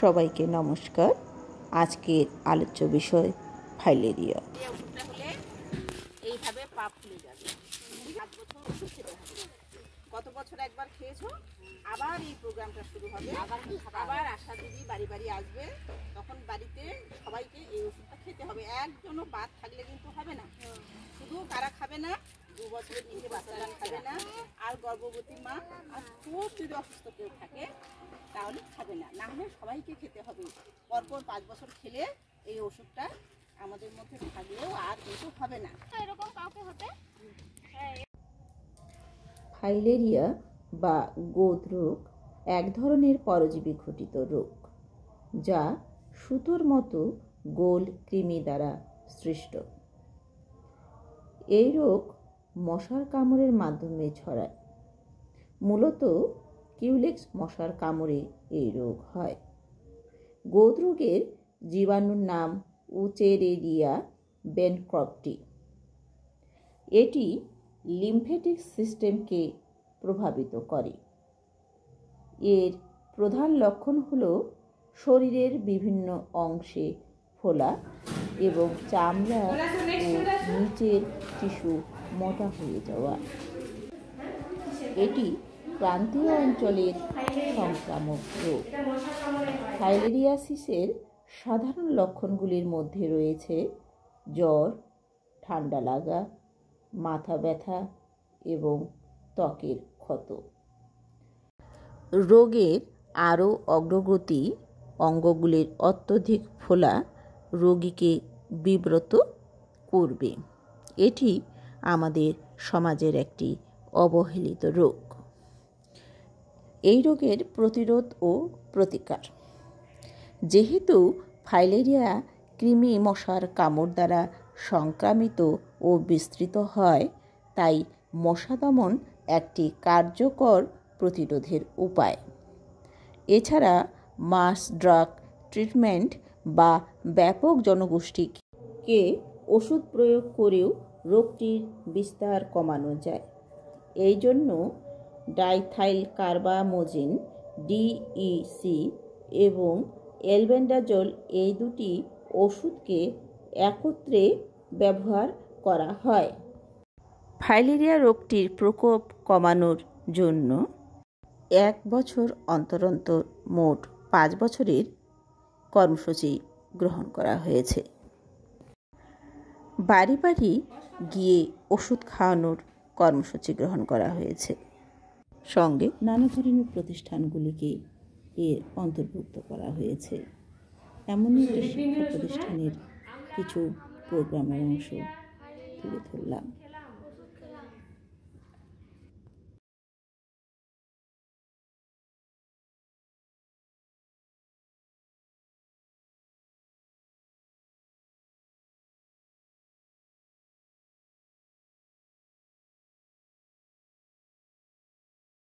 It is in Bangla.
সবাইকে নমস্কার। আজকের আলোচ্য বিষয় ফাইলেরিয়া। এইভাবে পা ফুলে যাবে। 5 বছর ওষুধ খেতে হবে। গত বছর একবার খেয়েছো, আবার এই প্রোগ্রামটা শুরু হবে। আবার আশা দিদি বাড়ি বাড়ি আসবে, তখন বাড়িতে সবাইকে এই ওষুধটা খেতে হবে। একজনও বাদ থাকলে কিন্তু হবে না। শুধু কারা খাবে না, 2 বছরের নিচে বাচ্চারা খাবে না, আর গর্ভবতী মা, আর খুব যদি অসুস্থ কেউ থাকে তাহলে খাবে না। না হলে সবাইকে খেতে হবে। পরপর 5 বছর খেলে এই ওষুধটা আমাদের মধ্যে থাকলেও আর কিন্তু হবে না। এরকম কাউকে হতে ফাইলেরিয়া বা গোঁদ রোগ এক ধরনের পরজীবী ঘটিত রোগ, যা সুতোর মতো গোল কৃমি দ্বারা সৃষ্ট। এই রোগ মশার কামড়ের মাধ্যমে ছড়ায়। মূলত কিউলেক্স মশার কামড়ে এই রোগ হয়। গোঁদ রোগের জীবাণুর নাম উচেরেরিয়া বেনক্রফটি। এটি লিম্ফেটিক সিস্টেমকে প্রভাবিত করে। এর প্রধান লক্ষণ হল শরীরের বিভিন্ন অংশে ফোলা এবং চামড়া ও নিচের টিস্যু মোটা হয়ে যাওয়া। এটি ক্রান্তীয় অঞ্চলের সংক্রামক রোগ। ফাইলেরিয়াসিসের সাধারণ লক্ষণগুলির মধ্যে রয়েছে জ্বর, ঠান্ডা লাগা, মাথা ব্যথা এবং ত্বকের ক্ষত। রোগের আরও অগ্রগতি, অঙ্গগুলির অত্যধিক ফোলা রোগীকে বিব্রত করবে। এটি আমাদের সমাজের একটি অবহেলিত রোগ। এই রোগের প্রতিরোধ ও প্রতিকার। যেহেতু ফাইলেরিয়া কৃমি মশার কামড় দ্বারা সংক্রামিত ও বিস্তৃত হয়, তাই মশা দমন একটি কার্যকর প্রতিরোধের উপায়। এছাড়া মাস ড্রাগ ট্রিটমেন্ট বা ব্যাপক জনগোষ্ঠীকে ওষুধ প্রয়োগ করেও রোগটির বিস্তার কমানো যায়। এই জন্য ডাইথাইলকার্বামোজিন DEC এবং অ্যালবেন্ডাজোল এই দুটি ওষুধকে একত্রে ব্যবহার করা হয়। ফাইলেরিয়া রোগটির প্রকোপ কমানোর জন্য 1 বছর অন্তর অন্তর মোট 5 বছরের কর্মসূচি গ্রহণ করা হয়েছে। বাড়ি বাড়ি গিয়ে ওষুধ খাওয়ানোর কর্মসূচি গ্রহণ করা হয়েছে। সঙ্গে নানা ধরনের প্রতিষ্ঠানগুলিকে এর অন্তর্ভুক্ত করা হয়েছে। এমনই একটি শিক্ষা প্রতিষ্ঠানের কিছু প্রোগ্রামের অংশ তুলে ধরলাম।